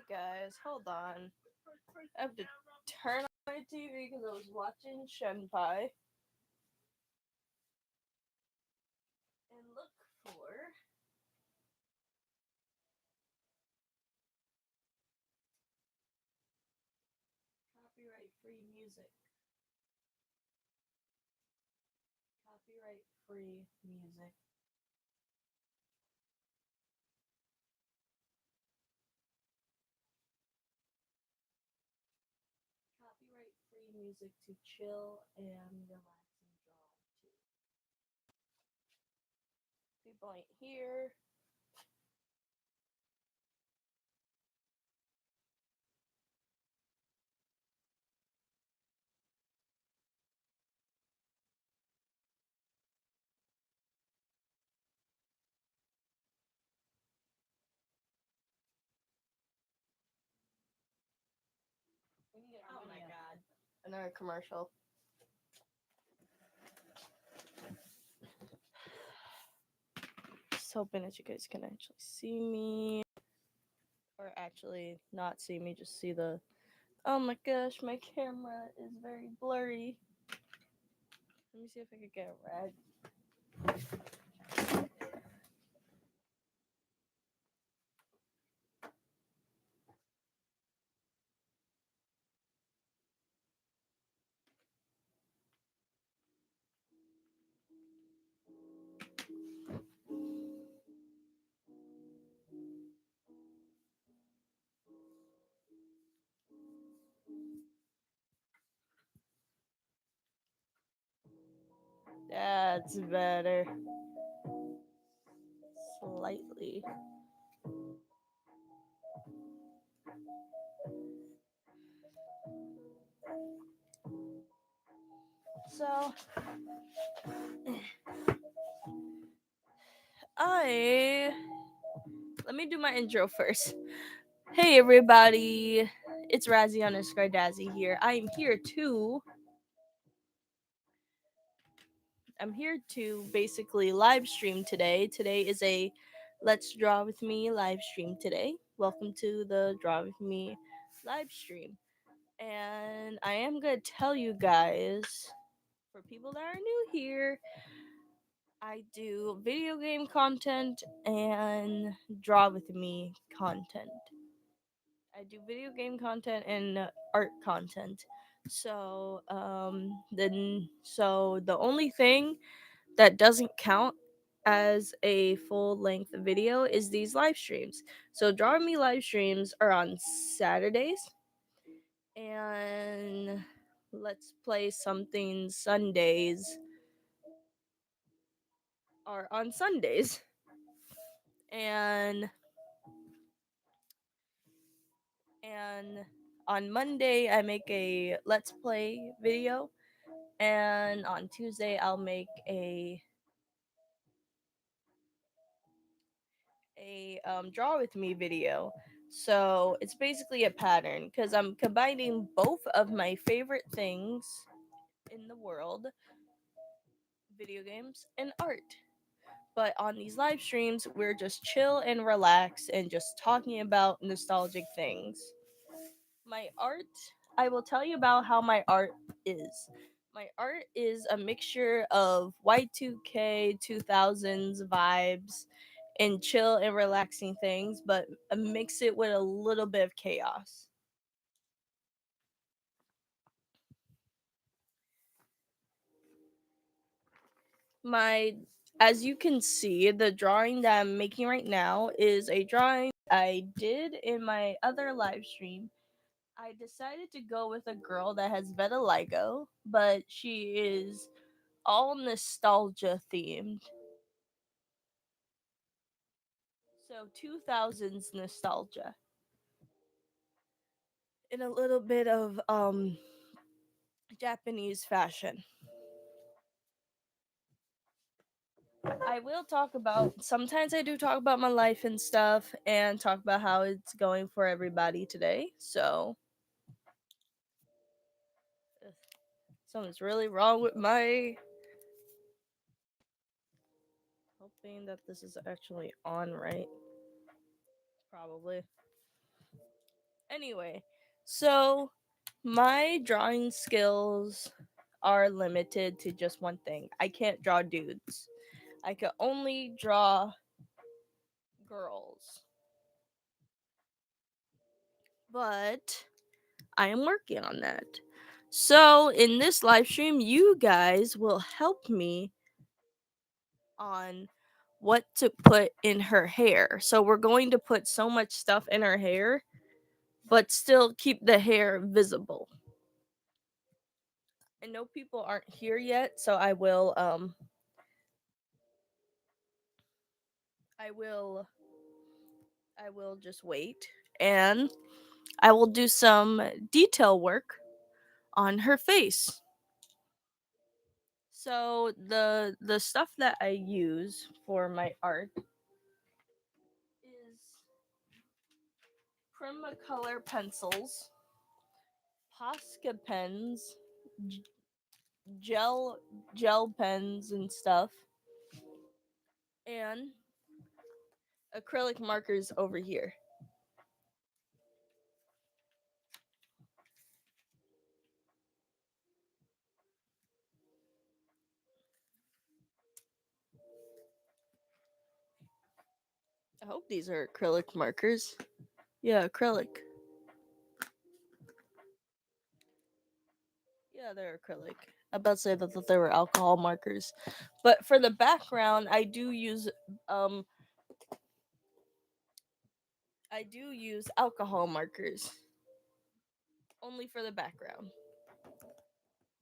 Guys, hold on. I have to turn on my TV because I was watching Shenpai and look for copyright free music. Copyright free music. Copyright free music to chill and relax and draw to. People ain't here. Oh my god. Another commercial. Just hoping that you guys can actually see me. Or actually not see me, just see the. Oh my gosh, my camera is very blurry. Let me see if I could get a rag. That's better. Slightly. So, let me do my intro first. Hey everybody, it's Razzie underscore Dazzy here. I'm here to basically live stream today. Today is a Let's Draw With Me live stream today. Welcome to the Draw With Me live stream. And I am going to tell you guys, for people that are new here, I do video game content and Draw With Me content. I do video game content and art content. So the only thing that doesn't count as a full length video is these live streams. So Draw Me live streams are on Saturdays and Let's Play Something Sundays are on Sundays. And and on Monday I make a Let's Play video, and on Tuesday I'll make a Draw With Me video. So it's basically a pattern because I'm combining both of my favorite things in the world, video games and art. But on these live streams, we're just chill and relax and just talking about nostalgic things. My art, I will tell you about how my art is. My art is a mixture of Y2K 2000s vibes and chill and relaxing things, but mix it with a little bit of chaos. My As you can see, the drawing that I'm making right now is a drawing I did in my other live stream. I decided to go with a girl that has vitiligo, but she is all nostalgia themed. So 2000s nostalgia. And a little bit of Japanese fashion. I will talk about sometimes I do talk about my life and stuff and talk about how it's going for everybody today. So ugh, something's really wrong with my hoping that this is actually on right. Probably. Anyway, so my drawing skills are limited to just one thing. I can't draw dudes. I can only draw girls. But I am working on that. So, in this live stream, you guys will help me on what to put in her hair. So, we're going to put so much stuff in her hair, but still keep the hair visible. I know people aren't here yet, so I will I will just wait and I will do some detail work on her face. So the stuff that I use for my art is Primacolor pencils, Posca pens, g- gel pens and stuff, and acrylic markers over here. I hope these are acrylic markers. Yeah, acrylic. Yeah, they're acrylic. I about to say that they were alcohol markers, but for the background, um I do use alcohol markers only for the background.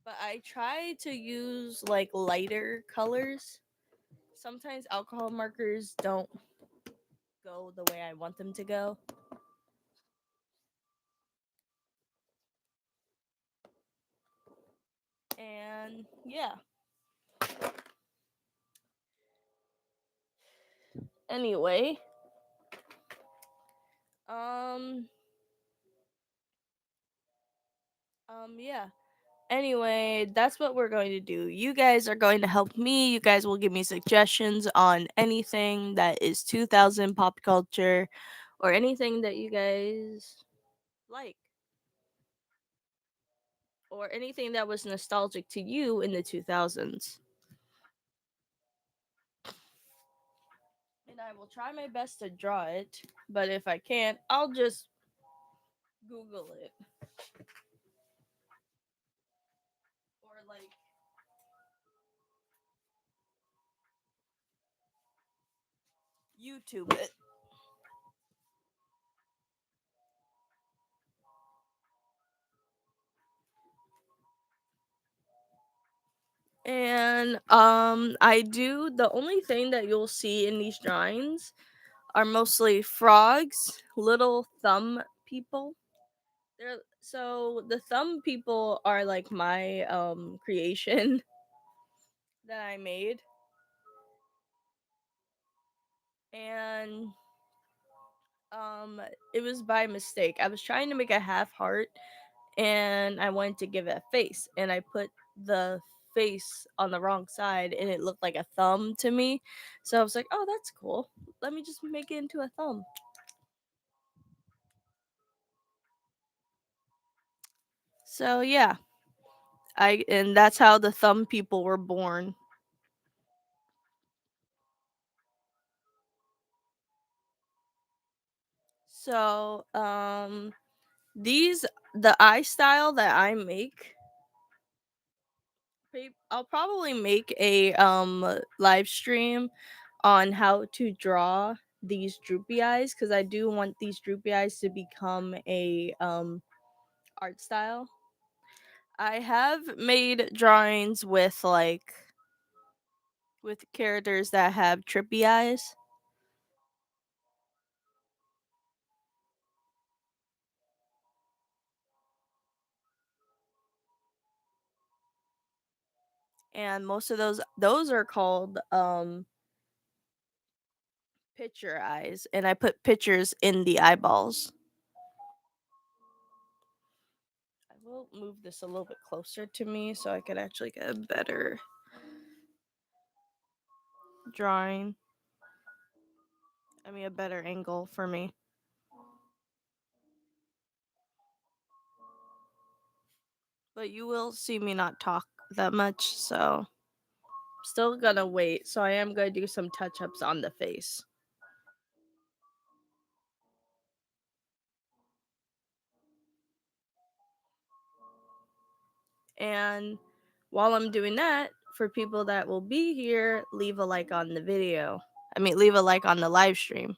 But I try to use like lighter colors. Sometimes alcohol markers don't go the way I want them to go. And yeah. Anyway, um yeah. Anyway, that's what we're going to do. You guys are going to help me. You guys will give me suggestions on anything that is 2000 pop culture or anything that you guys like or anything that was nostalgic to you in the 2000s. And I will try my best to draw it, but if I can't, I'll just Google it or like YouTube it. And I do the only thing that you'll see in these drawings are mostly frogs, little thumb people. So the thumb people are like my creation that I made. And it was by mistake. I was trying to make a half heart and I wanted to give it a face and I put the face on the wrong side and it looked like a thumb to me. So I was like, "Oh, that's cool. Let me just make it into a thumb." So yeah, I and that's how the thumb people were born. So, these the eye style that I make, I'll probably make a live stream on how to draw these droopy eyes because I do want these droopy eyes to become a art style. I have made drawings with characters that have trippy eyes, and most of those are called picture eyes, and I put pictures in the eyeballs. I will move this a little bit closer to me so I can actually get a better drawing. I mean, a better angle for me. But you will see me not talk that much, so still gonna wait. So I am gonna do some touch ups on the face. And while I'm doing that, for people that will be here, leave a like on the video. I mean, leave a like on the live stream.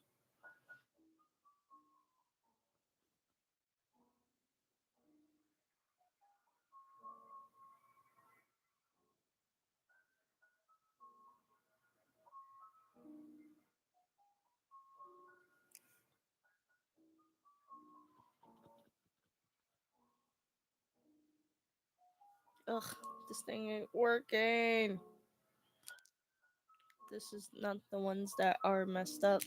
Ugh, this thing ain't working. This is not the ones that are messed up.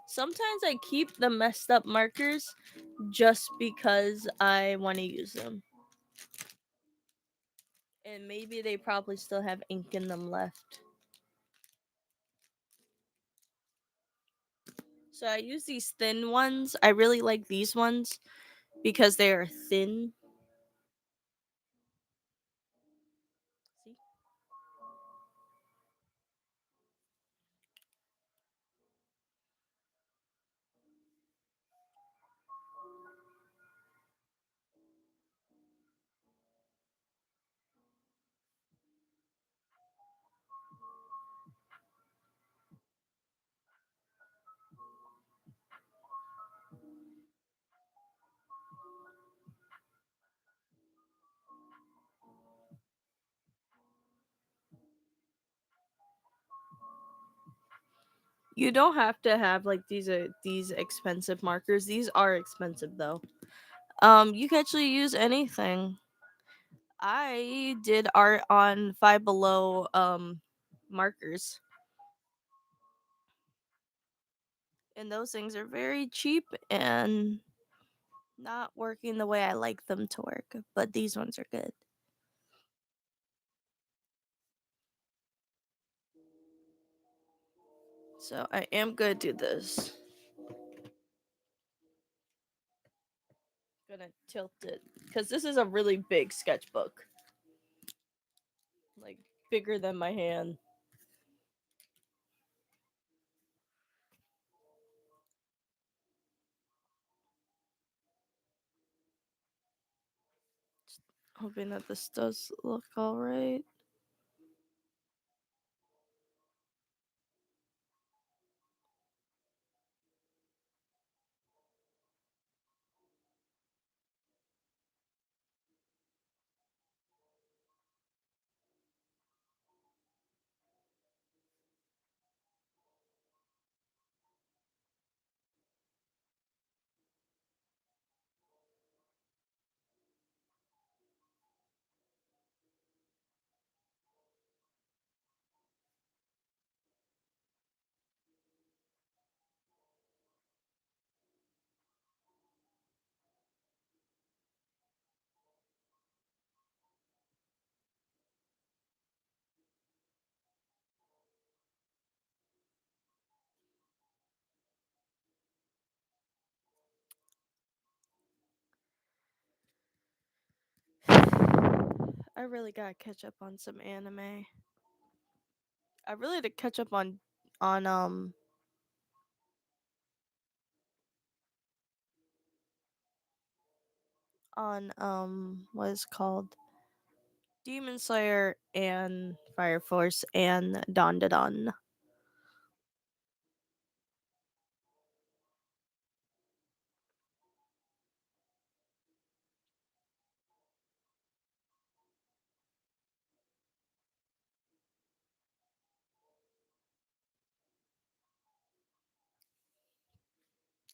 Sometimes I keep the messed up markers just because I want to use them. And maybe they probably still have ink in them left. So I use these thin ones. I really like these ones because they are thin. See? You don't have to have like these expensive markers. These are expensive though. You can actually use anything. I did art on Five Below markers. And those things are very cheap and not working the way I like them to work, but these ones are good. So I am gonna do this. Gonna tilt it because this is a really big sketchbook, like bigger than my hand. Hoping that this does look all right. I really gotta catch up on some anime. I really had to catch up on what is it called, Demon Slayer and Fire Force and Don Da Don.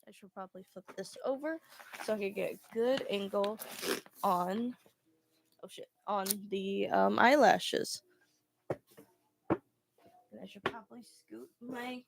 I should probably flip this over so I can get a good angle on on the eyelashes. And I should probably scoot my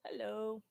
Hello.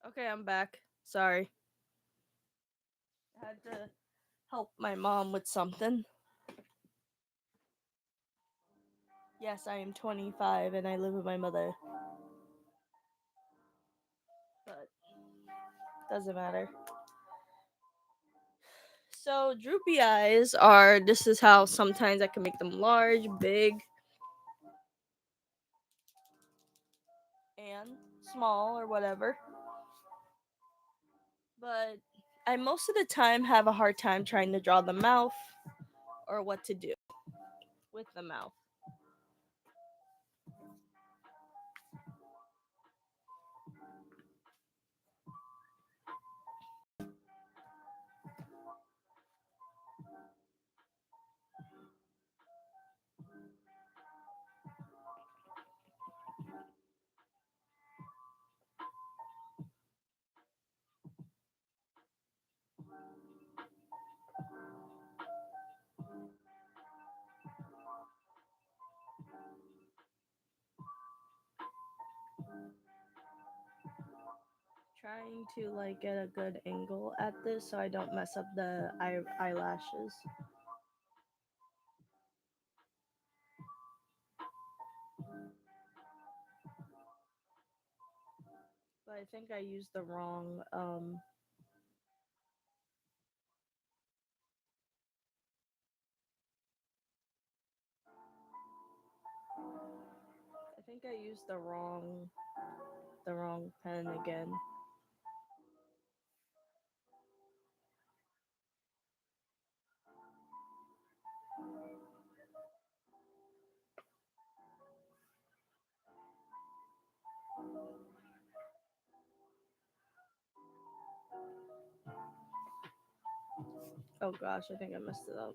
Okay, I'm back. Sorry. I had to help my mom with something. Yes, I am 25 and I live with my mother. But doesn't matter. So droopy eyes are, this is how sometimes I can make them large, big, and small or whatever. But I most of the time have a hard time trying to draw the mouth or what to do with the mouth. Trying to like get a good angle at this so I don't mess up the eyelashes. But I think I used the wrong I think I used the wrong pen again. Oh gosh, I think I messed it up.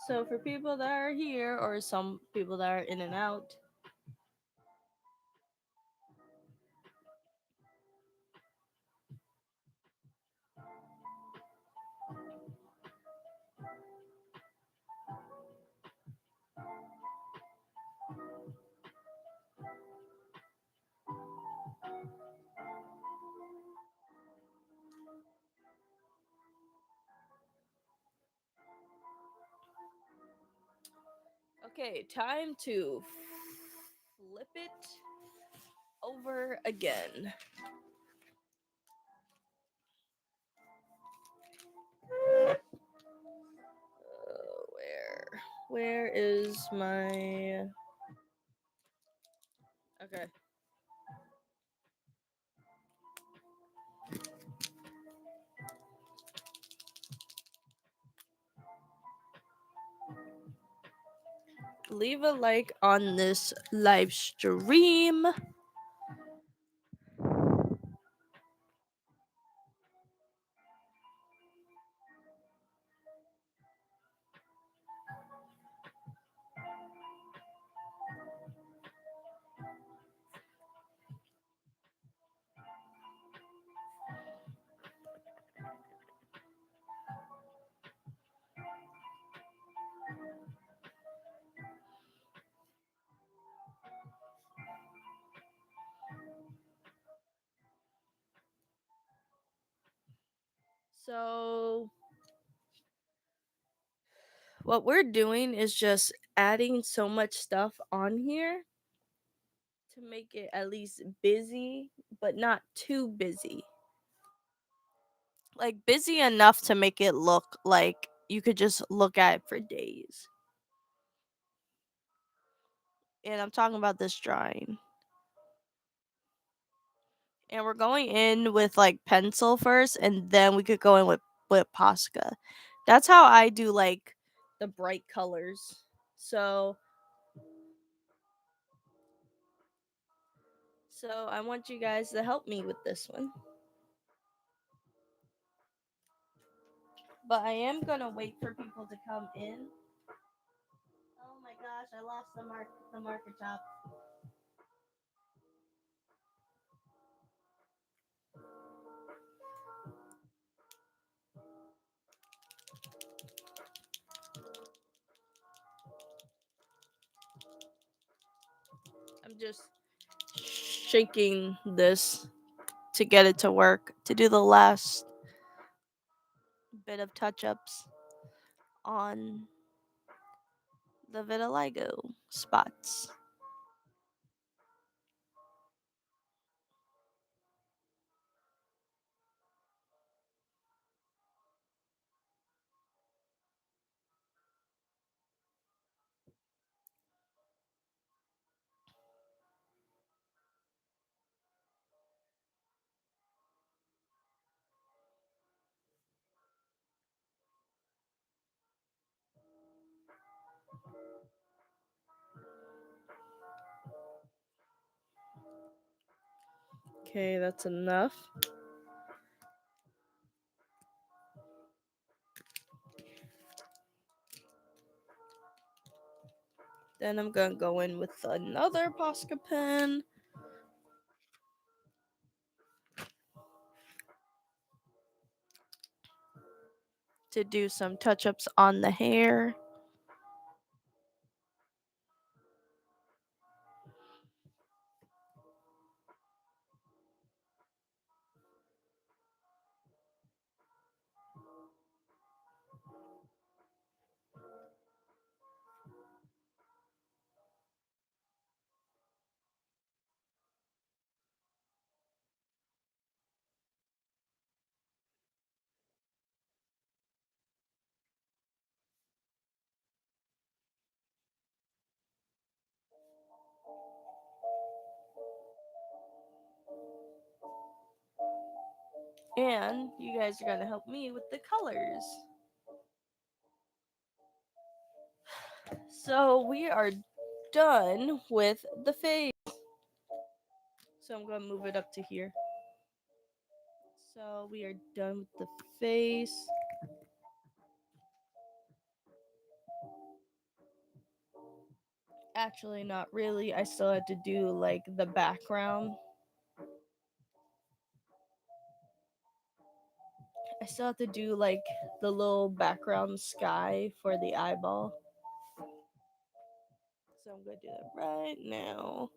So for people that are here or some people that are in and out, okay, time to flip it over again. Where is my okay? Leave a like on this live stream. So what we're doing is just adding so much stuff on here to make it at least busy, but not too busy. Like busy enough to make it look like you could just look at it for days. And I'm talking about this drawing. And we're going in with like pencil first, and then we could go in with Posca. That's how I do like the bright colors. So I want you guys to help me with this one. But I am gonna wait for people to come in. Oh my gosh, I lost the marker top. I'm just shaking this to get it to work to do the last bit of touch ups on the vitiligo spots. Okay, that's enough. Then I'm gonna go in with another Posca pen. To do some touch ups on the hair. And you guys are gonna help me with the colors. So we are done with the face. So I'm gonna move it up to here. So we are done with the face. Actually, not really. I still had to do like the background. I still have to do like the little background sky for the eyeball. So I'm gonna do that right now.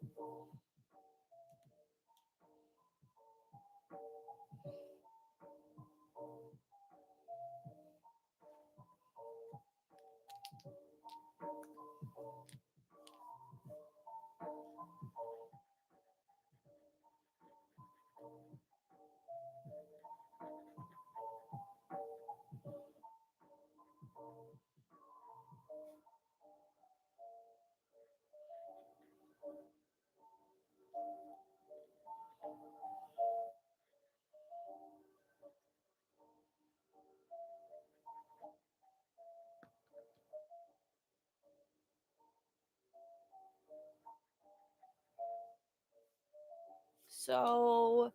So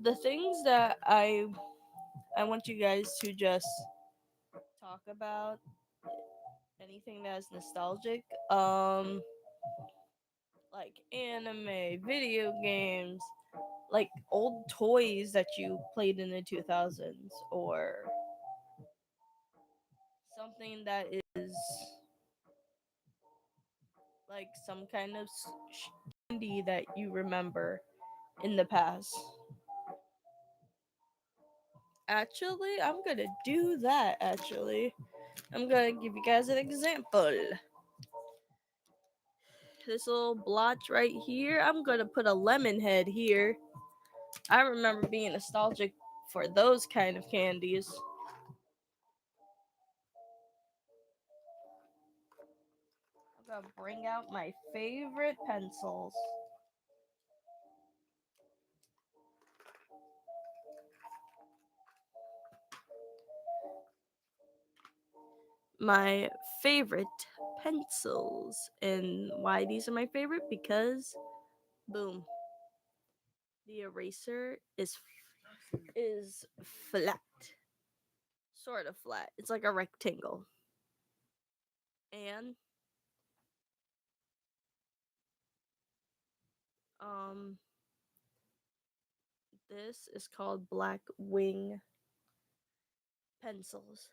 the things that I want you guys to just talk about anything that is nostalgic. Like anime, video games, like old toys that you played in the 2000s, or something that is like some kind of candy that you remember in the past. Actually, I'm gonna do that. Actually, I'm gonna give you guys an example. This little blotch right here, I'm gonna put a lemon head here. I remember being nostalgic for those kind of candies. I'm gonna bring out my favorite pencils. My favorite pencils. And why these are my favorite? Because, boom, the eraser is flat, sort of flat. It's like a rectangle, and um, this is called Black Wing pencils.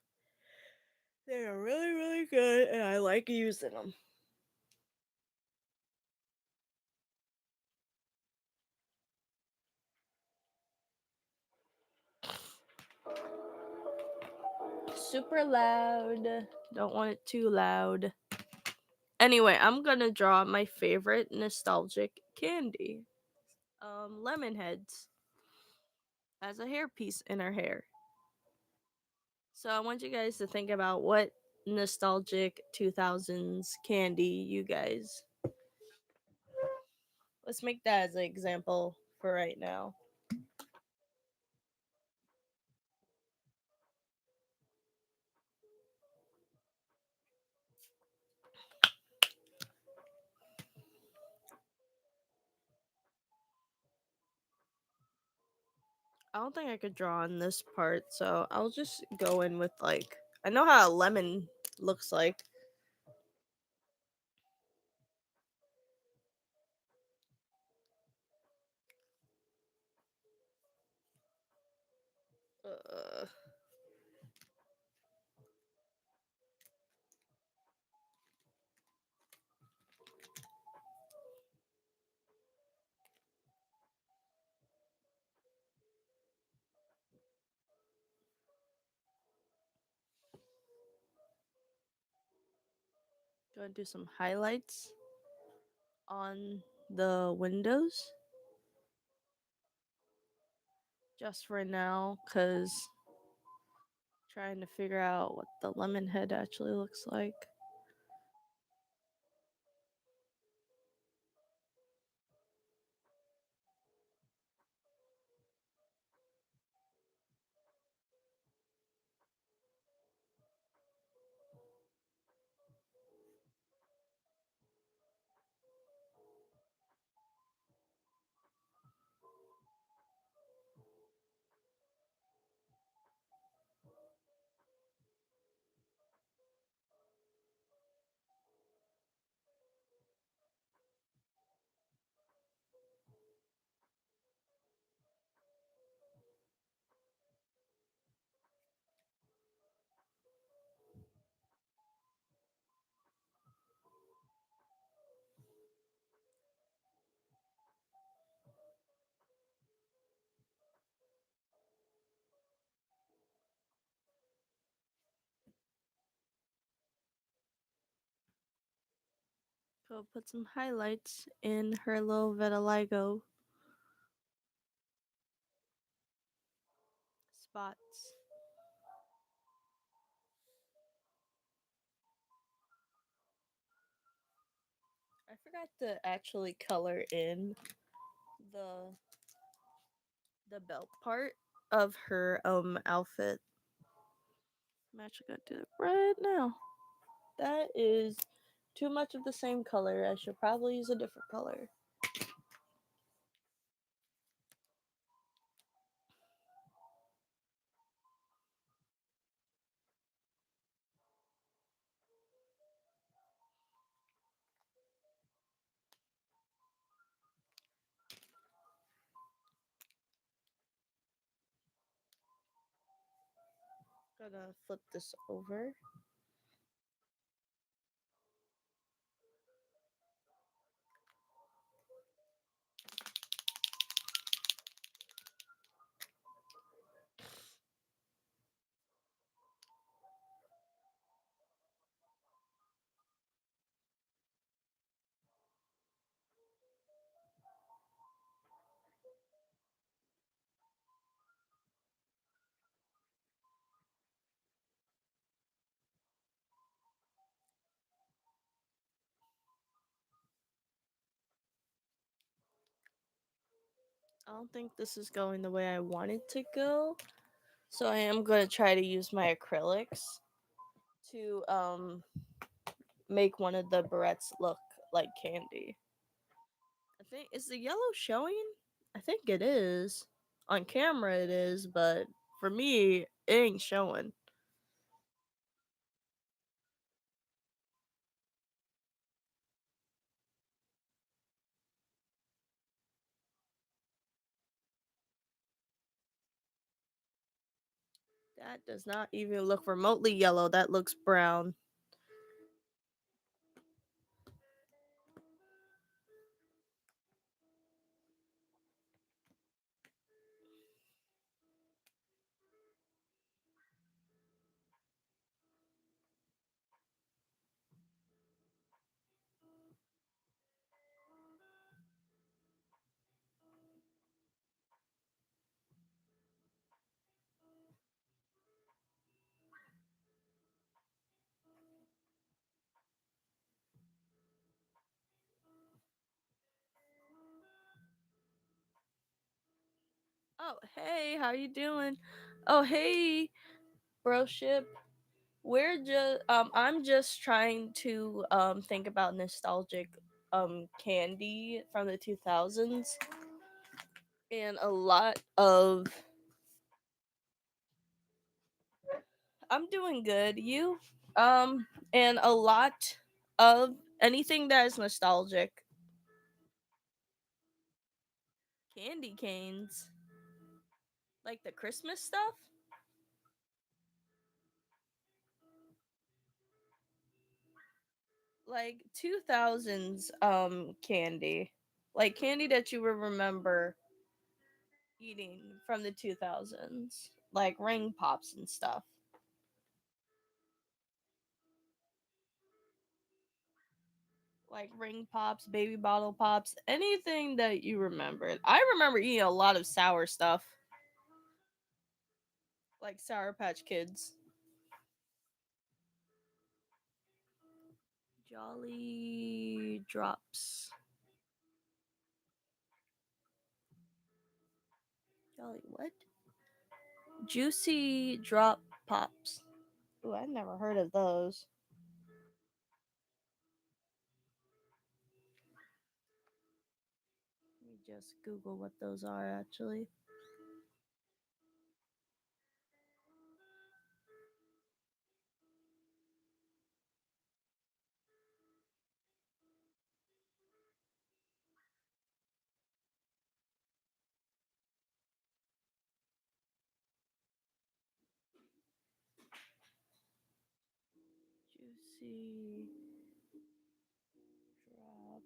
They are really, really good, and I like using them. Super loud. Don't want it too loud. Anyway, I'm gonna draw my favorite nostalgic candy. Lemon heads as a hairpiece in her hair. So I want you guys to think about what nostalgic 2000s candy you guys. Let's make that as an example for right now. I don't think I could draw on this part, so I'll just go in with like I know how a lemon looks like. Uh, Go and do some highlights on the windows just for now, cause trying to figure out what the lemon head actually looks like. Go put some highlights in her little vitiligo spots. I forgot to actually color in the the belt part of her outfit. I'm actually gonna do it right now. That is too much of the same color. I should probably use a different color. Gonna flip this over. I don't think this is going the way I want it to go. So I am going to try to use my acrylics to make one of the barrettes look like candy. I think is the yellow showing? I think it is. On camera it is, but for me it ain't showing. That does not even look remotely yellow. That looks brown. Oh, hey, how you doing? Oh, hey, broship. I'm just trying to think about nostalgic candy from the 2000s and a lot of I'm doing good. You? And a lot of anything that is nostalgic. Candy canes. Like the Christmas stuff? Like 2000s candy. Like candy that you would remember eating from the 2000s. Like ring pops and stuff. Like ring pops, baby bottle pops, anything that you remembered. I remember eating a lot of sour stuff, like Sour Patch Kids. Jolly Drops. Jolly what? Juicy Drop Pops. Ooh, I never heard of those. Let me just Google what those are actually. Juicy Drop.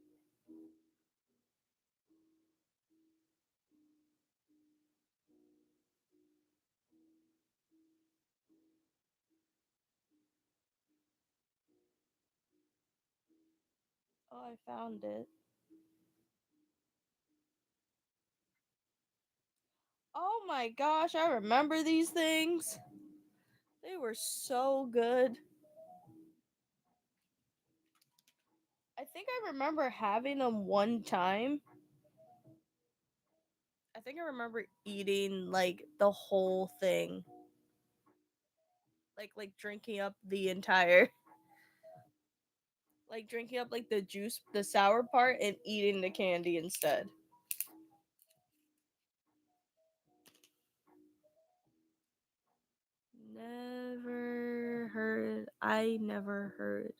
Oh, I found it. Oh my gosh, I remember these things. They were so good. I think I remember having them one time. I think I remember eating like the whole thing. Like drinking up the entire like drinking up like the juice, the sour part and eating the candy instead. I never heard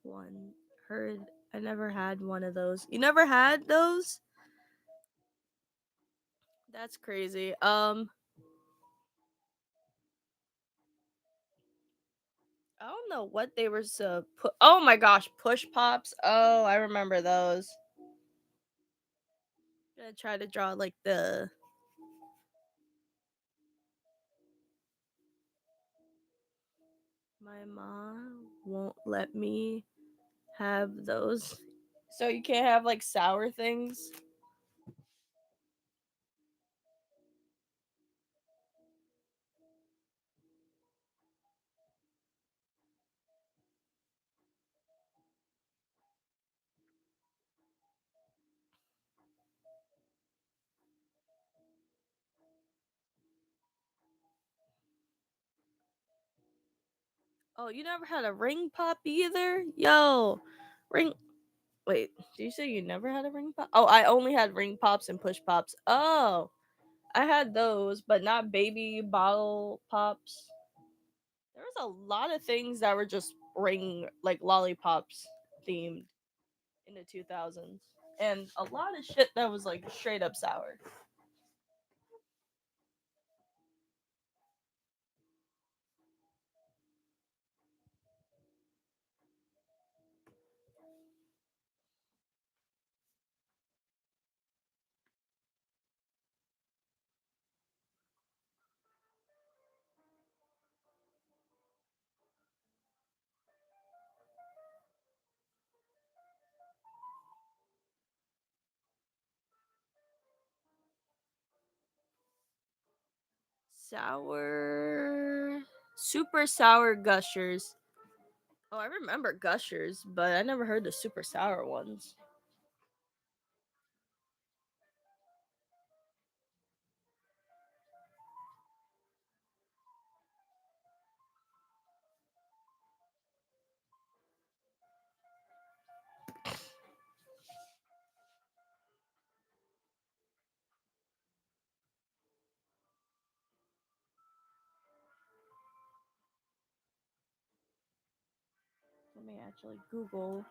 one. Heard I never had one of those. You never had those? That's crazy. I don't know what they were so oh my gosh, push pops. Oh, I remember those. Gonna try to draw like the my mom won't let me have those. So you can't have like sour things. Oh, you never had a ring pop either? Yo, ring. Wait, did you say you never had a ring pop? Oh, I only had ring pops and push pops. Oh, I had those, but not baby bottle pops. There was a lot of things that were just ring, like lollipops themed in the 2000s. And a lot of shit that was like straight up sour. Sour. Super sour gushers. Oh, I remember gushers, but I never heard the super sour ones. Let me actually Google.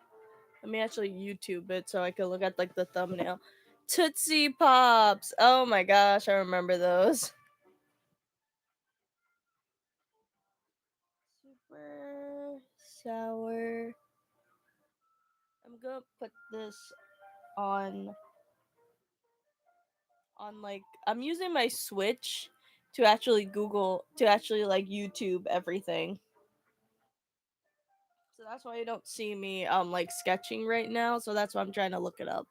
Let me actually YouTube it so I can look at like the thumbnail. Tootsie Pops. Oh my gosh, I remember those. Super sour. I'm gonna put this on like I'm using my Switch to actually Google to actually like YouTube everything. So that's why you don't see me like sketching right now. So that's why I'm trying to look it up.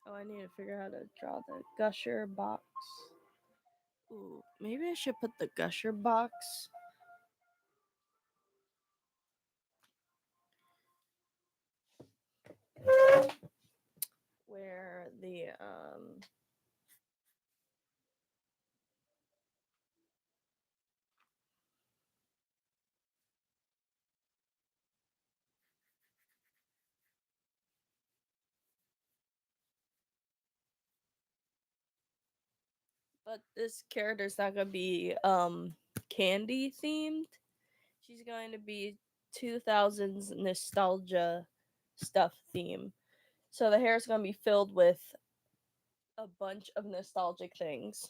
Oh, I need to figure out how to draw the gusher box. Ooh, maybe I should put the gusher box where the but this character's not gonna be candy themed. She's going to be 2000s nostalgia stuff theme. So the hair is gonna be filled with a bunch of nostalgic things.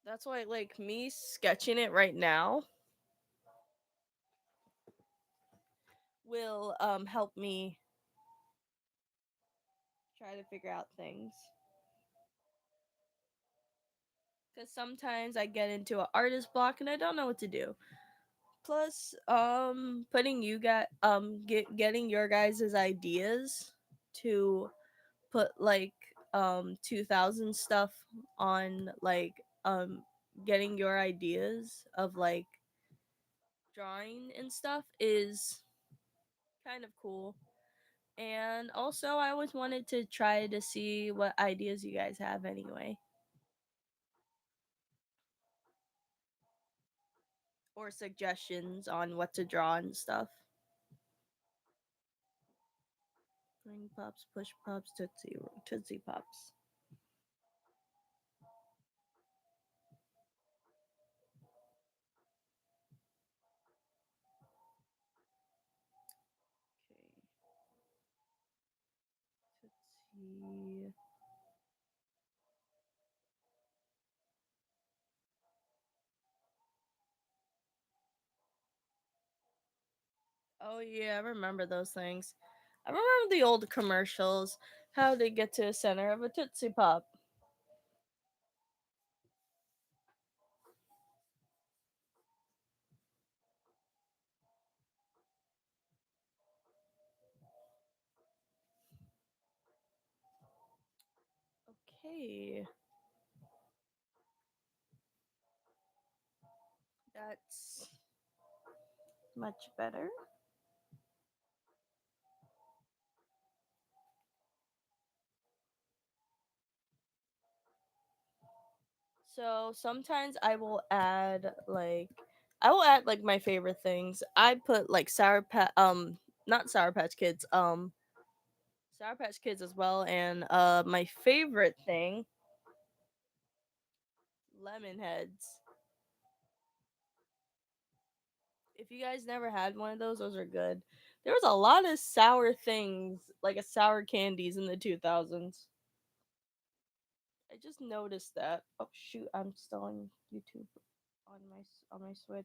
That's why like me sketching it right now will help me try to figure out things. Cause sometimes I get into an artist block and I don't know what to do. Plus, putting you guys, getting your guys' ideas to put like 2000 stuff on like getting your ideas of like drawing and stuff is kind of cool. And also, I always wanted to try to see what ideas you guys have anyway, or suggestions on what to draw and stuff. Ring pops, push pops, tootsie pops. Okay, tootsie. Oh yeah, I remember those things. I remember the old commercials. How to get to the center of a Tootsie Pop. Okay, that's much better. So sometimes I will add like my favorite things. I put like not Sour Patch Kids, Sour Patch Kids as well, and my favorite thing, lemon heads. If you guys never had one of those are good. There was a lot of sour things, like a sour candies in the 2000s. I just noticed that. Oh shoot, I'm still on YouTube on my Switch.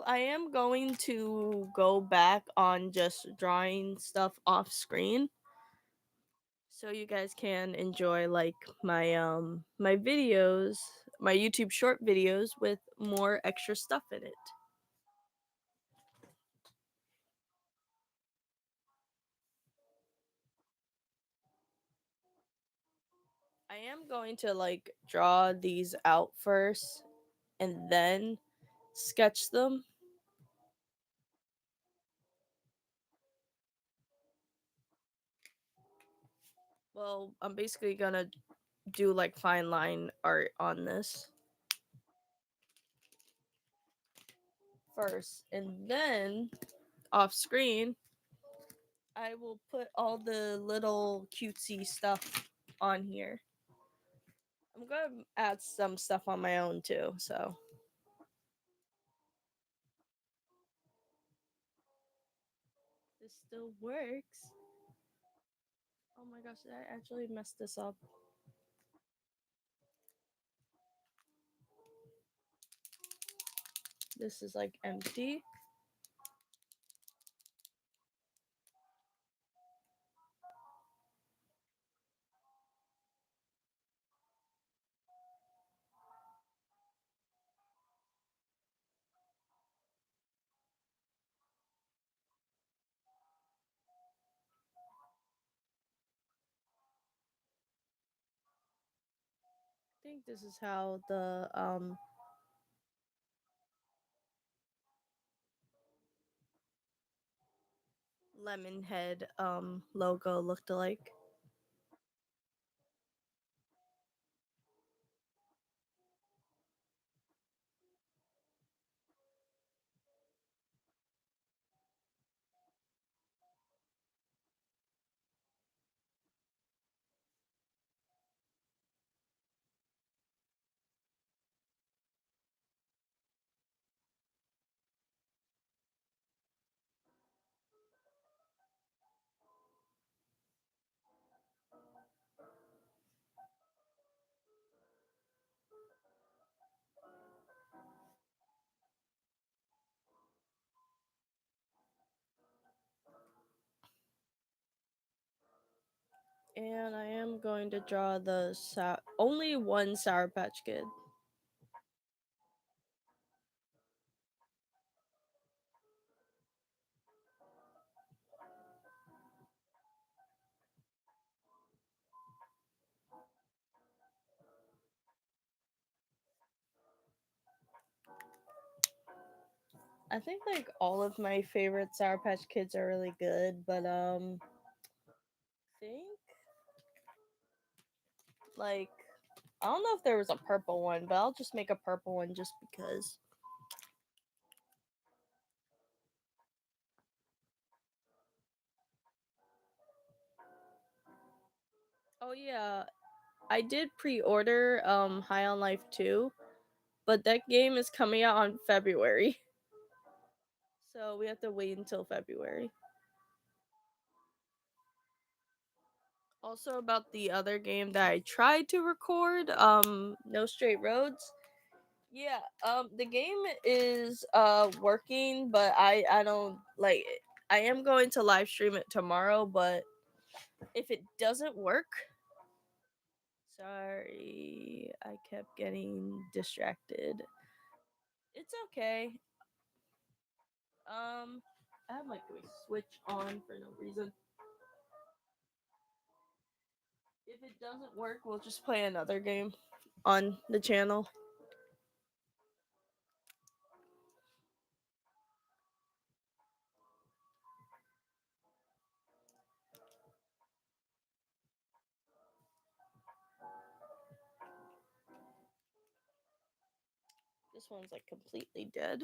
I am going to go back on just drawing stuff off screen so you guys can enjoy like my videos, my YouTube short videos with more extra stuff in it. I am going to like draw these out first and then sketch them. Well, I'm basically gonna do like fine line art on this first, and then off screen, I will put all the little cutesy stuff on here. I'm gonna add some stuff on my own too, so this still works. Oh my gosh, did I actually mess this up? This is like empty. I think this is how the lemon head logo looked like. And I am going to draw only one Sour Patch Kid. I think like all of my favorite Sour Patch Kids are really good, but think like I don't know if there was a purple one, but I'll just make a purple one just because. Oh yeah, I did pre-order High on Life 2, but that game is coming out on February. So we have to wait until February. Also about the other game that I tried to record, No Straight Roads. Yeah, the game is working, but I don't like I am going to live stream it tomorrow, but if it doesn't work, sorry, I kept getting distracted. It's okay. I have my switch on for no reason. If it doesn't work, we'll just play another game on the channel. This one's like completely dead.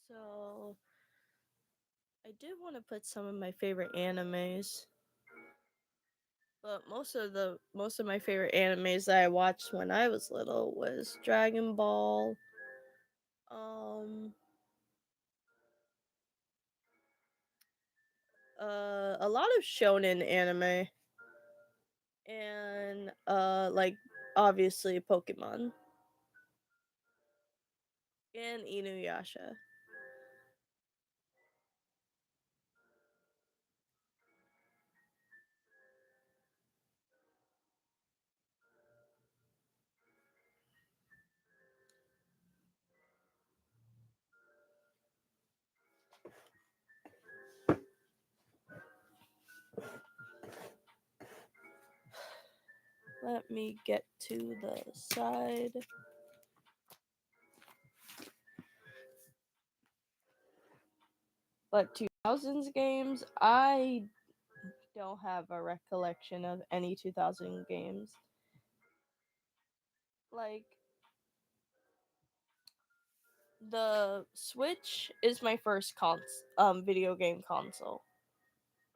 So I did want to put some of my favorite animes, but most of my favorite animes that I watched when I was little was Dragon Ball, um, a lot of shonen anime, and like obviously Pokemon and Inuyasha. Let me get to the side. But 2000s games, I don't have a recollection of any 2000 games. Like the Switch is my first video game console.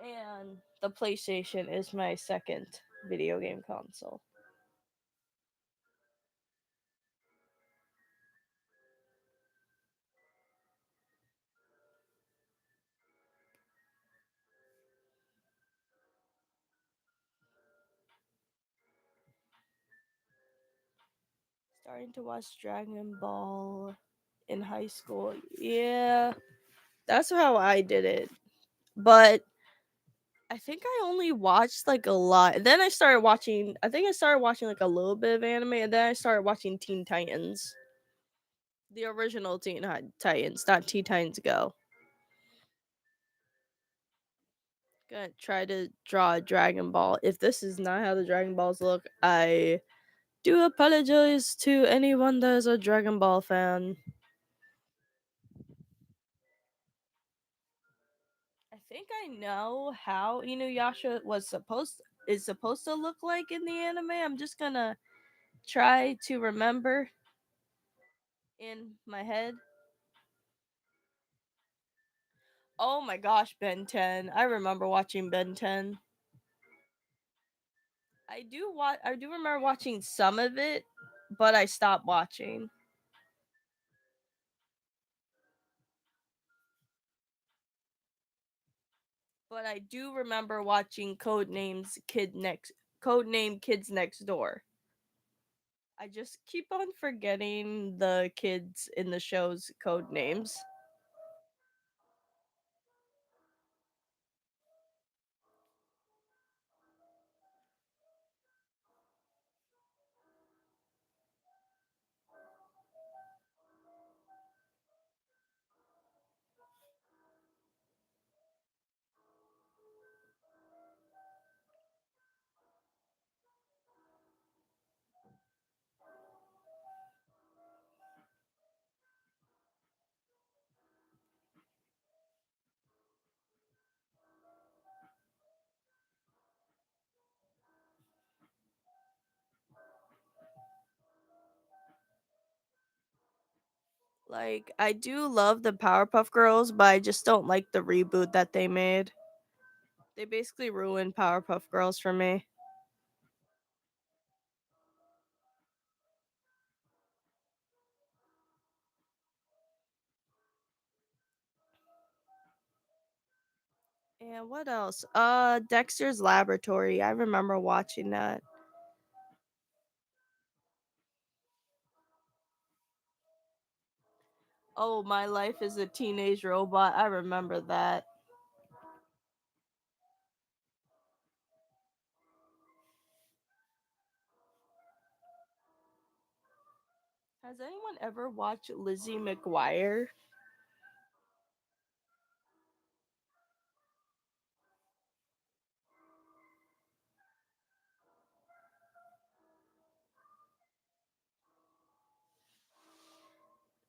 And the PlayStation is my second video game console. Starting to watch Dragon Ball in high school. Yeah, that's how I did it. But I think I only watched like a lot. Then I started watching, I think I started watching like a little bit of anime, and then I started watching Teen Titans. The original Titans, not Teen Titans Go. Gonna try to draw a Dragon Ball. If this is not how the Dragon Balls look, I do apologize to anyone that is a Dragon Ball fan. I think I know how Inuyasha is supposed to look like in the anime. I'm just gonna try to remember in my head. Oh my gosh, Ben 10. I remember watching Ben 10. I do remember watching some of it, but I stopped watching. But I do remember watching Codename Kids Next Door. I just keep on forgetting the kids in the show's code names. Like, I do love the Powerpuff Girls, but I just don't like the reboot that they made. They basically ruined Powerpuff Girls for me. And what else? Dexter's Laboratory. I remember watching that. Oh, My Life as a Teenage Robot. I remember that. Has anyone ever watched Lizzie McGuire?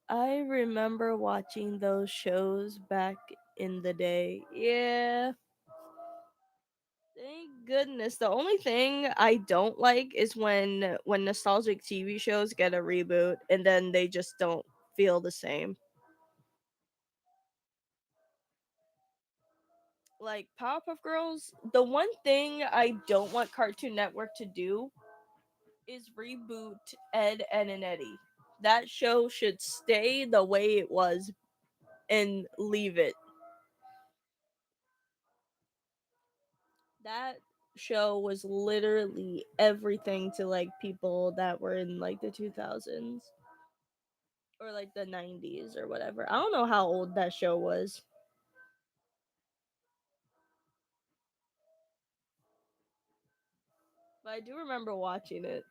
I remember watching those shows back in the day. Yeah. Thank goodness. The only thing I don't like is when nostalgic TV shows get a reboot and then they just don't feel the same. Like Powerpuff Girls, the one thing I don't want Cartoon Network to do is reboot Ed, Ed and Eddie. That show should stay the way it was and leave it. That show was literally everything to like people that were in like the 2000s or like the 90s or whatever. I don't know how old that show was, but I do remember watching it.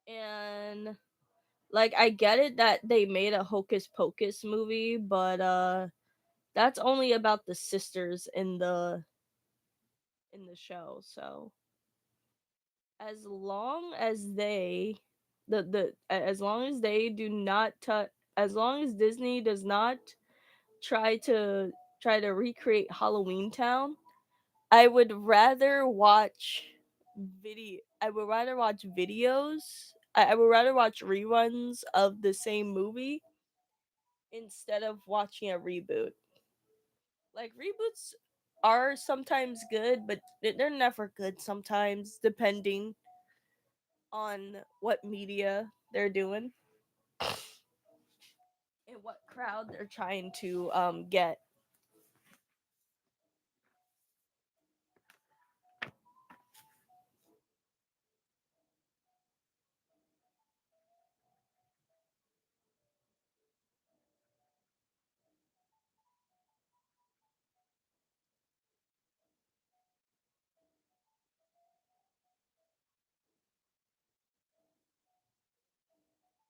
And like I get it that they made a Hocus Pocus movie, but that's only about the sisters in the show. So as long as as long as they do not touch as long as Disney does not try to recreate Halloween Town, I would rather watch I would rather watch videos. I would rather watch reruns of the same movie instead of watching a reboot. Like reboots are sometimes good, but they're never good sometimes, depending on what media they're doing and what crowd they're trying to get.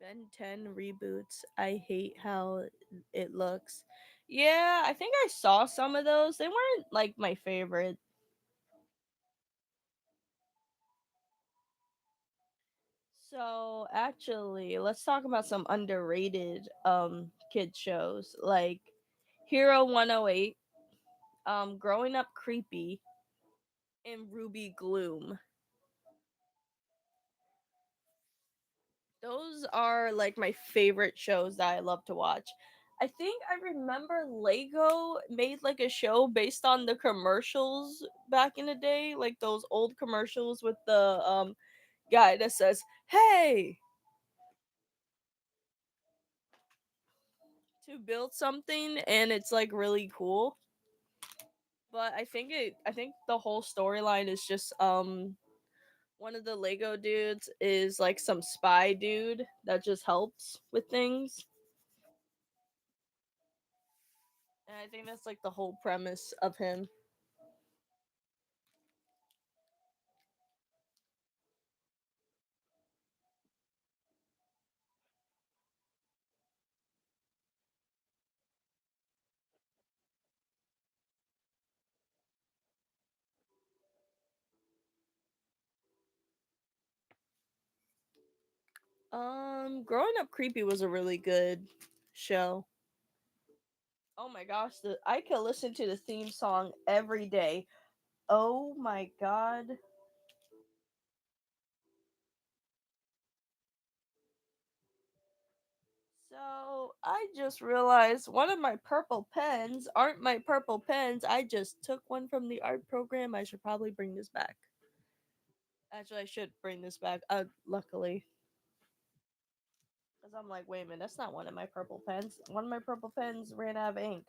Ben 10 reboots. I hate how it looks. Yeah, I think I saw some of those. They weren't like my favorite. So, actually, let's talk about some underrated kid shows like Hero 108, Growing Up Creepy, and Ruby Gloom. Those are like my favorite shows that I love to watch. I think I remember Lego made like a show based on the commercials back in the day, like those old commercials with the guy that says, "Hey," to build something, and it's like really cool. But I think the whole storyline is just one of the Lego dudes is like some spy dude that just helps with things. And I think that's like the whole premise of him. Growing Up Creepy was a really good show. Oh my gosh, I could listen to the theme song every day. Oh my god. So, I just realized one of my purple pens aren't my purple pens. I just took one from the art program. I should probably bring this back. Actually, I should bring this back. Luckily. Because I'm like, wait a minute, that's not one of my purple pens. One of my purple pens ran out of ink.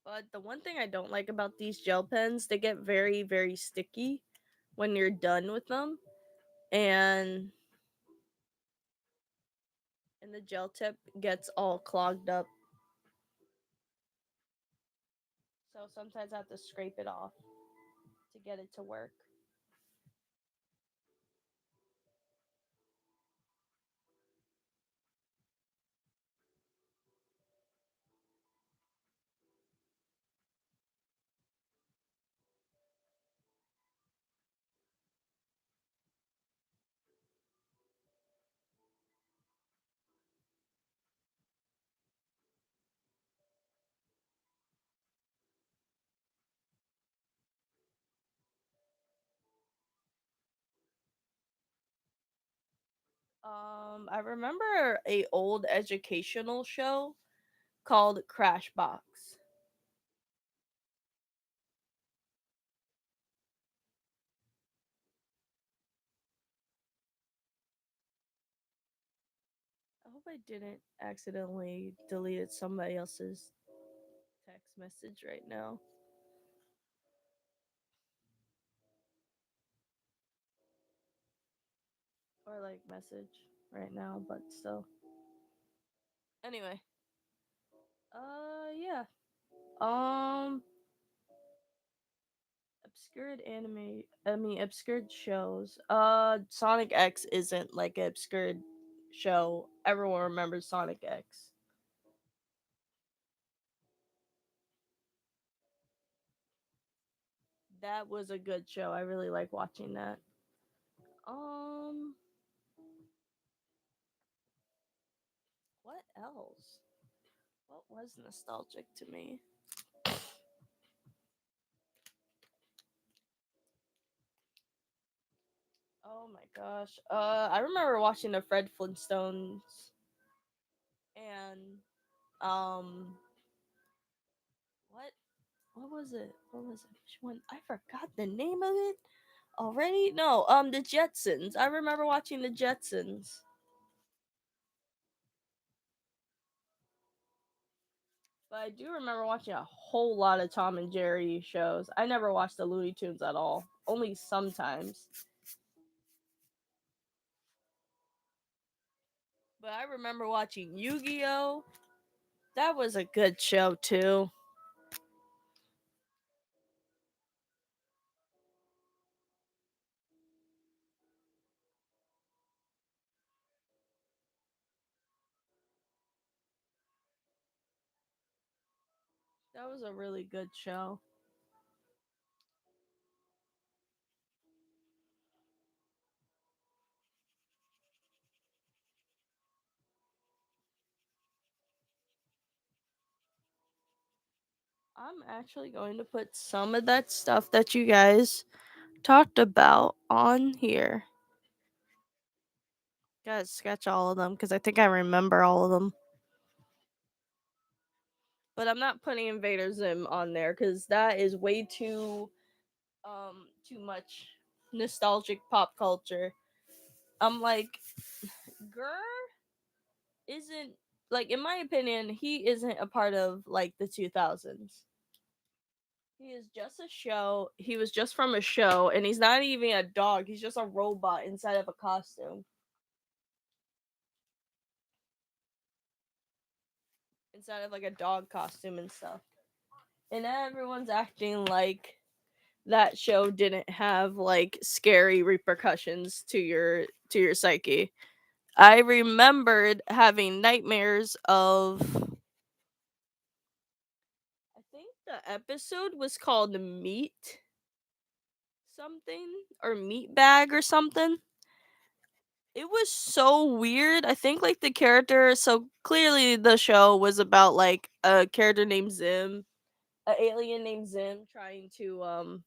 But the one thing I don't like about these gel pens, they get very, very sticky when you're done with them. And the gel tip gets all clogged up. So sometimes I have to scrape it off to get it to work. I remember a old educational show called Crash Box. I hope I didn't accidentally deleted somebody else's text message right now. Or like message right now, but still. Anyway, yeah. Um, obscured anime. I mean, obscured shows. Sonic X isn't like an obscured show. Everyone remembers Sonic X. That was a good show. I really like watching that. Um, what else? What was nostalgic to me? Oh my gosh. I remember watching the Fred Flintstones and um what what was it? What was it? Which one? I forgot the name of it already. No, the Jetsons. I remember watching the Jetsons. But I do remember watching a whole lot of Tom and Jerry shows. I never watched the Looney Tunes at all. Only sometimes. But I remember watching Yu-Gi-Oh! That was a good show too. That was a really good show. I'm actually going to put some of that stuff that you guys talked about on here. Guys, sketch all of them because I think I remember all of them. But I'm not putting Invader Zim on there because that is way too much nostalgic pop culture. I'm like, Gurr isn't, like, in my opinion, he isn't a part of like the 2000s. He is just a show. He was just from a show, and he's not even a dog. He's just a robot inside of a costume. Inside of like a dog costume and stuff. And everyone's acting like that show didn't have like scary repercussions to your psyche. I remembered having nightmares of, I think the episode was called Meat something or Meat Bag or something. It was so weird. I think like the character, so clearly the show was about like a character named Zim, an alien named Zim trying to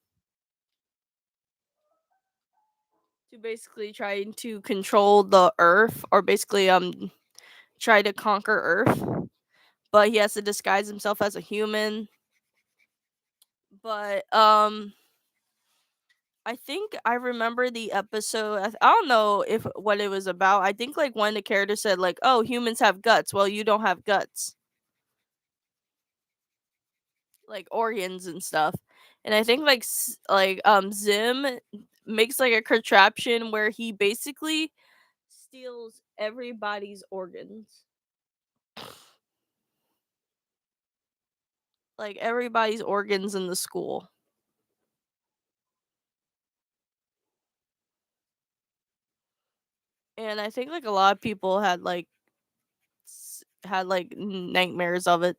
control the earth, or basically try to conquer earth, but he has to disguise himself as a human. But I think I remember the episode. I don't know if what it was about. I think like one of the characters said like, "Oh, humans have guts. Well, you don't have guts, like organs and stuff." And I think like Zim makes like a contraption where he basically steals everybody's organs, like everybody's organs in the school. And I think like a lot of people had like had like nightmares of it.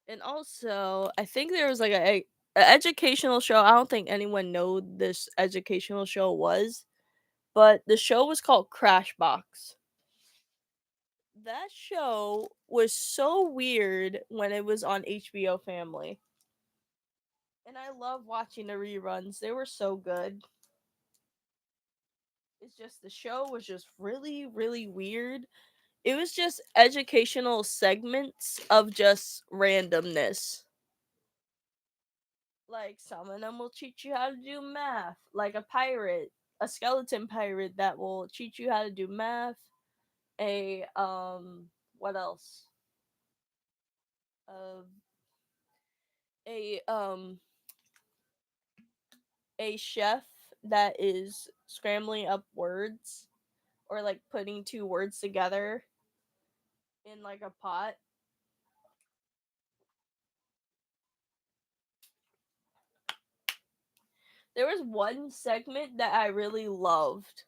And also, I think there was like a educational show. I don't think anyone know this educational show was, but the show was called Crash Box. That show was so weird when it was on HBO Family. And I love watching the reruns. They were so good. It's just the show was just really, really weird. It was just educational segments of just randomness. Like some of them will teach you how to do math, like a pirate, a skeleton pirate that will teach you how to do math. A what else? Uh, a a chef that is scrambling up words, or like putting two words together in like a pot. There was one segment that I really loved.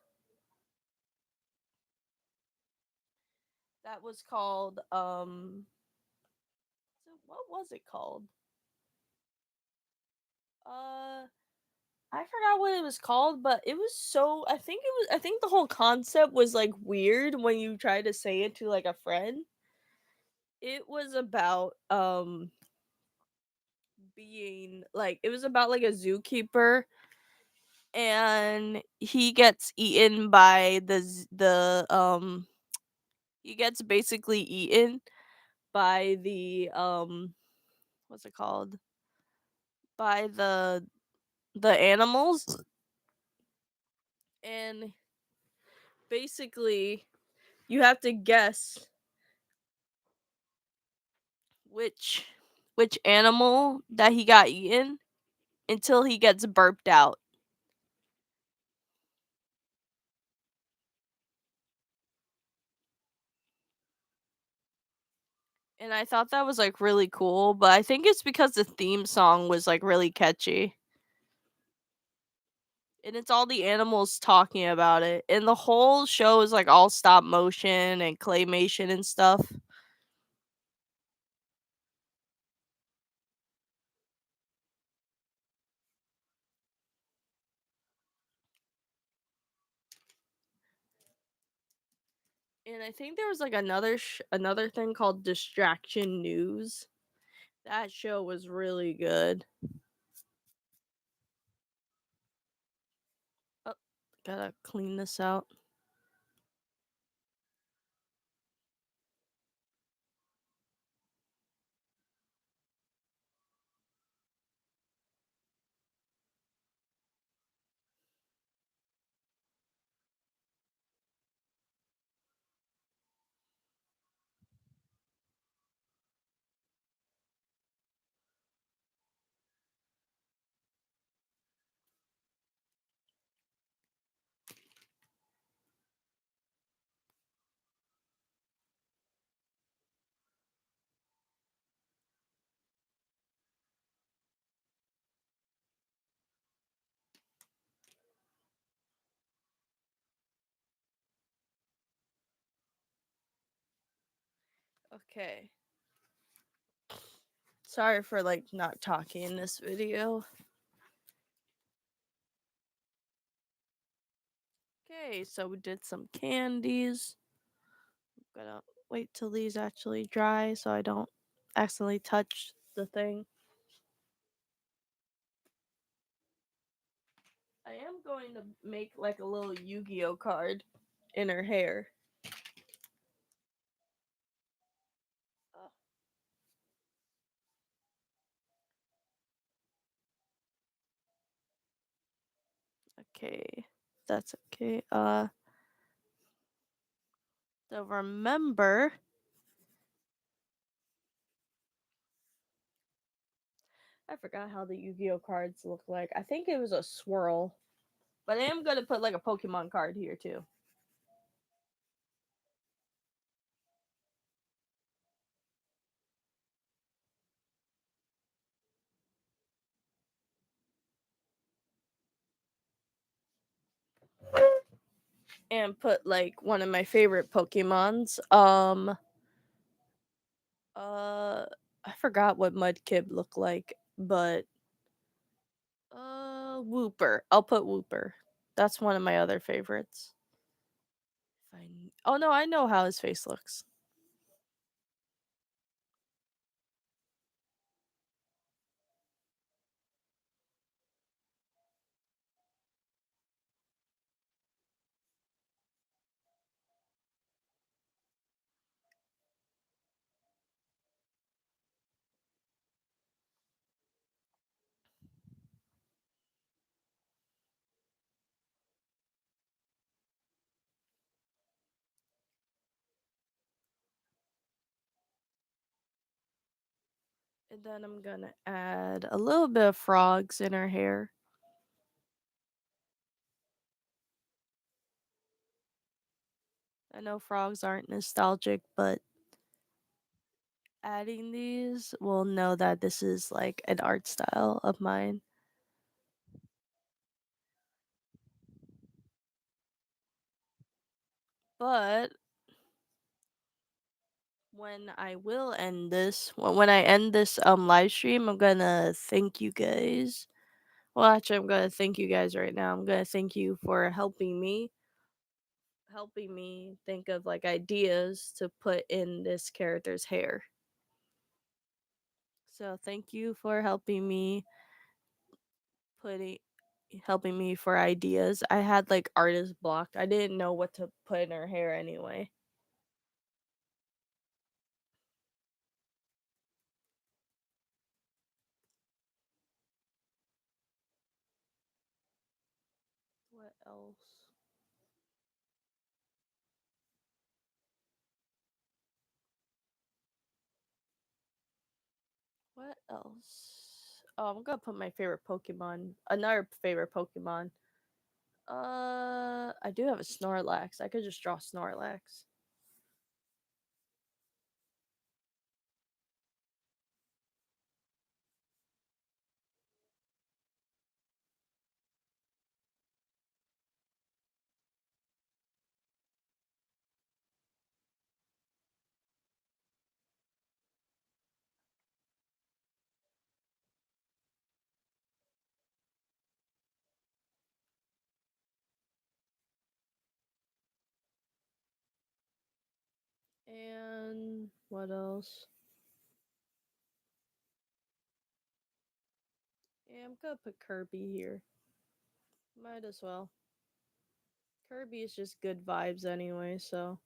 That was called so what was it called? I forgot what it was called, but it was so, I think the whole concept was like weird when you try to say it to like a friend. It was about being like it was about like a zookeeper, and he gets eaten by the he gets basically eaten by the what's it called, by the animals, and basically you have to guess which which animal that he got eaten until he gets burped out. And I thought that was like really cool, but I think it's because the theme song was like really catchy. And it's all the animals talking about it. And the whole show is like all stop motion and claymation and stuff. And I think there was like another thing called Distraction News. That show was really good. Oh, gotta clean this out. Okay. Sorry for like not talking in this video. Okay, so we did some candies. Gonna wait till these actually dry so I don't accidentally touch the thing. I am going to make like a little Yu-Gi-Oh card in her hair. Oh, okay, that's okay. So remember, I forgot how the Yu-Gi-Oh cards look like. I think it was a swirl, but I am gonna put like a Pokemon card here too. And put like one of my favorite Pokemons. I forgot what Mudkip looked like, but Wooper. I'll put Wooper. That's one of my other favorites. Oh no, I know how his face looks. And then I'm gonna add a little bit of frogs in her hair. I know frogs aren't nostalgic, but adding these will know that this is like an art style of mine. But when I end this live stream, I'm gonna thank you guys. Well, actually, I'm gonna thank you guys right now. I'm gonna thank you for helping me think of like ideas to put in this character's hair. So thank you for putting helping me for ideas. I had like artist block. I didn't know what to put in her hair anyway. What else? What else? Oh, I'm gonna put my favorite Pokemon. Another favorite Pokemon. I do have a Snorlax. I could just draw Snorlax. And what else? Yeah, I'm gonna put Kirby here. Might as well. Kirby is just good vibes anyway, so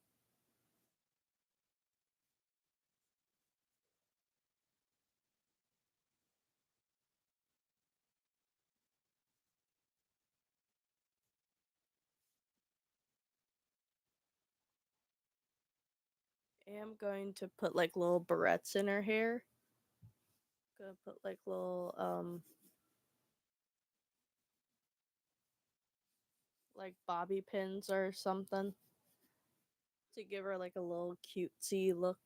I am going to put like little barrettes in her hair. Gonna put like little like bobby pins or something to give her like a little cutesy look.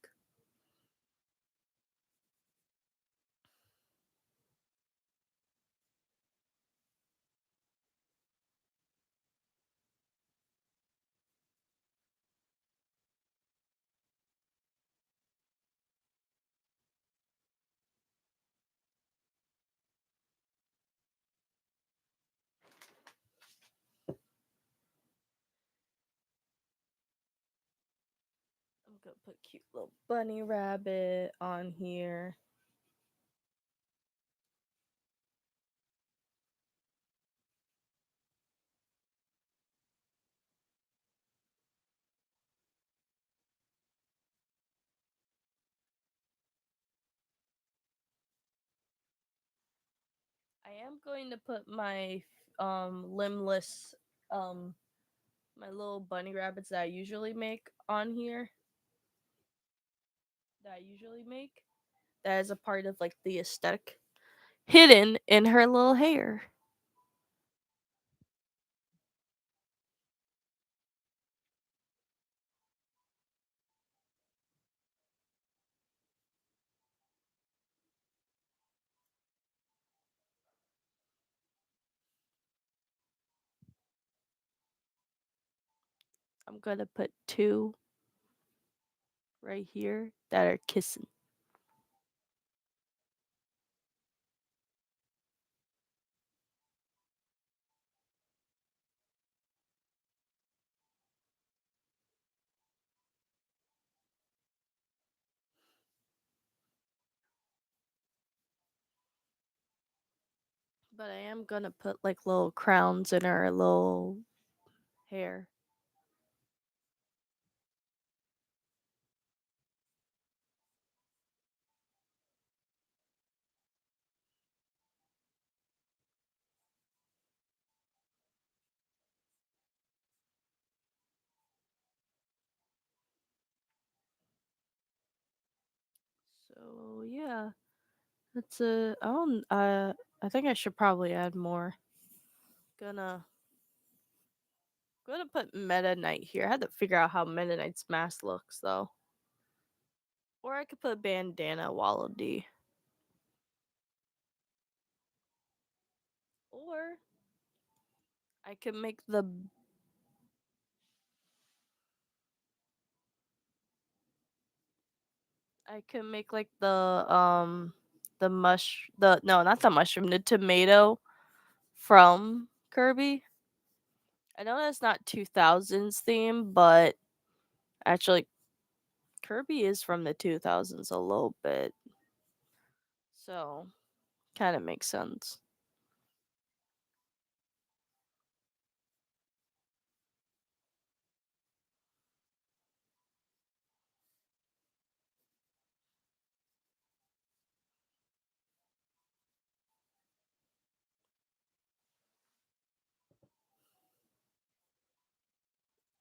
I'm gonna put cute little bunny rabbit on here. I am going to put my limbless um my little bunny rabbits that I usually make on here. That I usually make. That is a part of like the aesthetic hidden in her little hair. I'm gonna put two right here that are kissing. But I am gonna put like little crowns in her little hair. So yeah, that's a. I think I should probably add more. Gonna gonna put Meta Knight here. I had to figure out how Meta Knight's mask looks though. Or I could put Bandana Wallaby. Or I could make like the mush the no, not the mushroom, the tomato from Kirby. I know that's not 2000s theme, but actually Kirby is from the 2000s a little bit. So, kind of makes sense.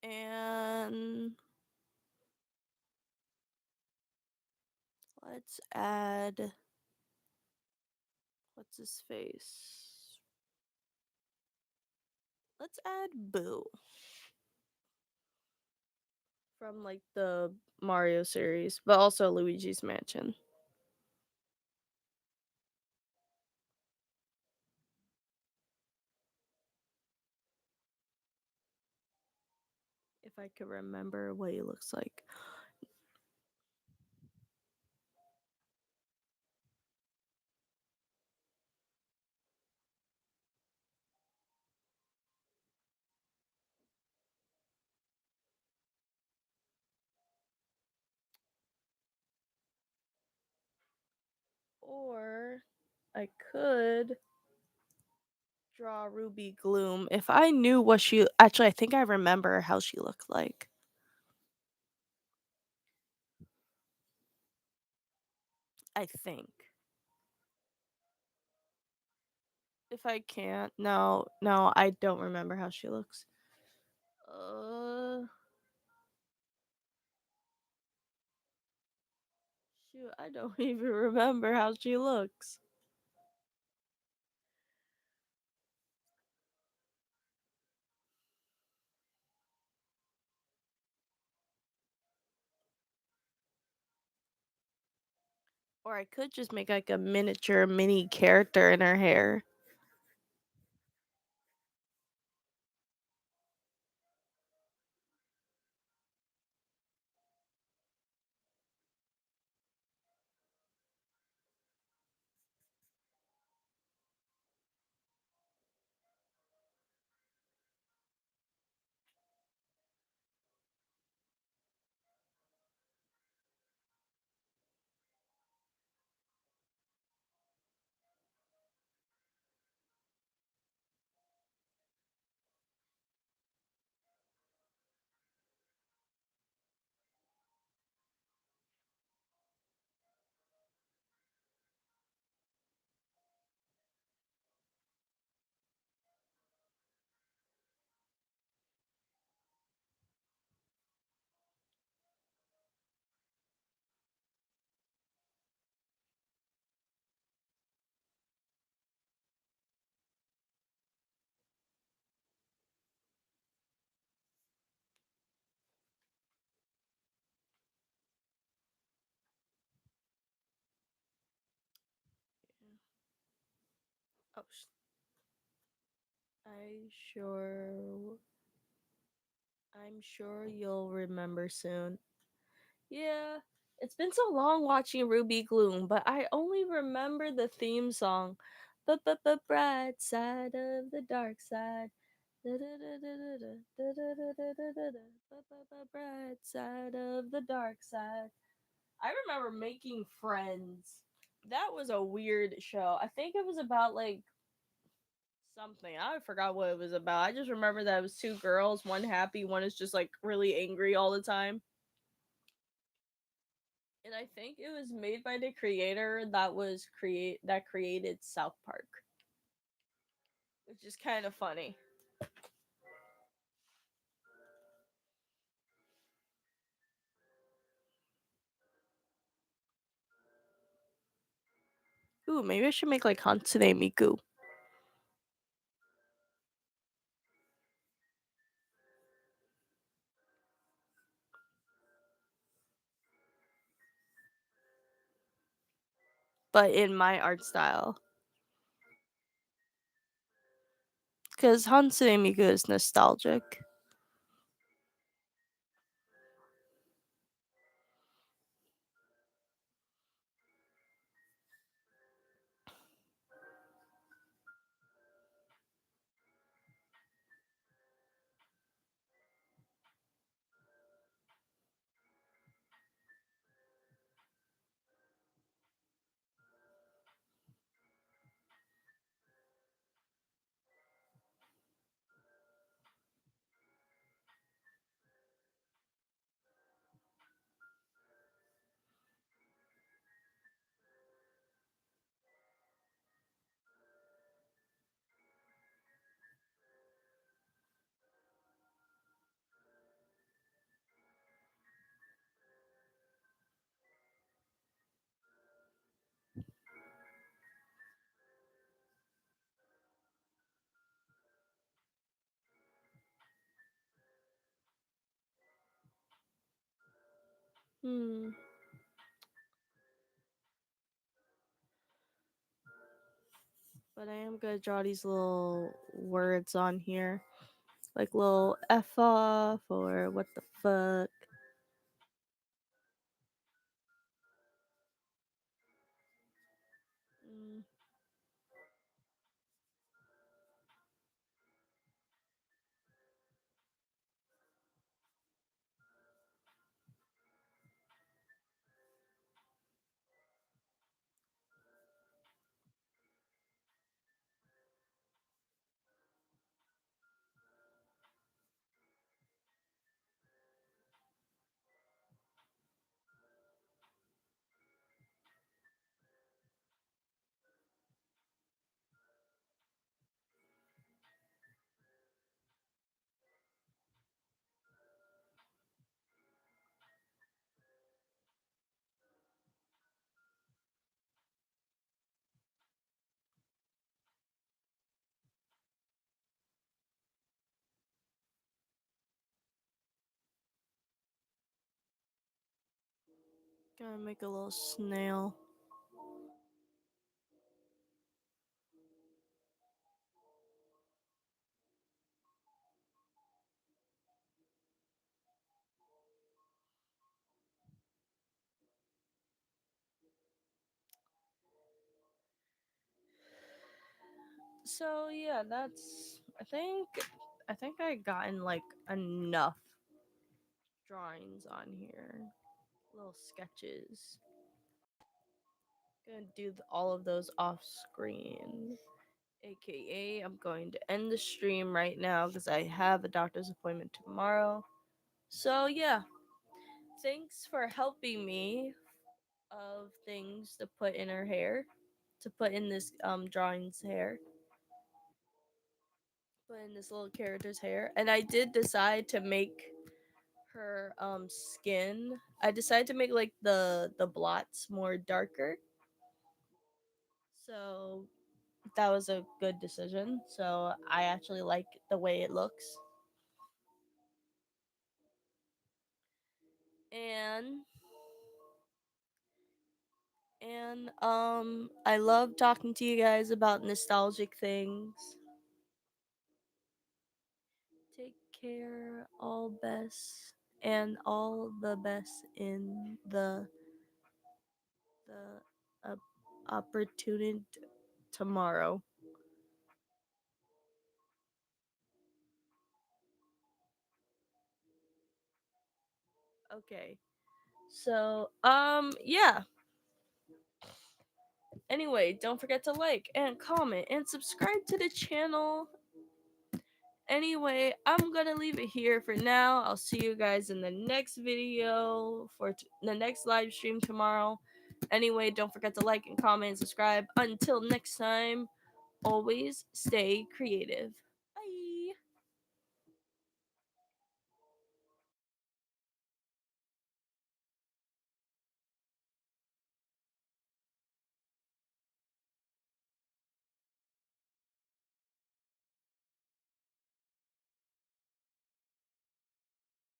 And let's add, what's his face? Let's add Boo from like the Mario series, but also Luigi's Mansion. If I could remember what he looks like. Or I could draw Ruby Gloom if I knew what she actually I think I remember how she looked like. I think. If I can't, no, I don't remember how she looks. Uh, shoot, I don't even remember how she looks. Or I could just make like a miniature mini character in her hair. Oh, I sure I'm sure you'll remember soon. Yeah, it's been so long watching Ruby Gloom, but I only remember the theme song. But bright side of the dark side. Bright side of the dark side. I remember making friends. That was a weird show. I think it was about like something. I forgot what it was about. I just remember that it was two girls, one happy, one is just like really angry all the time. And I think it was made by the creator that created South Park, which is kind of funny. Ooh, maybe I should make like Hatsune Miku, but in my art style, because Hatsune Miku is nostalgic. Hmm. But I am gonna draw these little words on here, like little f off or what the fuck. Mm. Gonna make a little snail. So yeah, that's I think I gotten like enough drawings on here. Little sketches. Gonna do all of those off screen. AKA, I'm going to end the stream right now because I have a doctor's appointment tomorrow. So yeah, thanks for helping me of things to put in her hair, to put in this drawing's hair, put in this little character's hair, and I did decide to make her skin. I decided to make like the blots more darker. So that was a good decision. So I actually like the way it looks. And I love talking to you guys about nostalgic things. Take care, all best, and all the best in the opportunity tomorrow. Okay. So, yeah. Anyway, don't forget to like and comment and subscribe to the channel. Anyway, I'm gonna leave it here for now. I'll see you guys in the next video for the next live stream tomorrow. Anyway, don't forget to like and comment and subscribe. Until next time, always stay creative.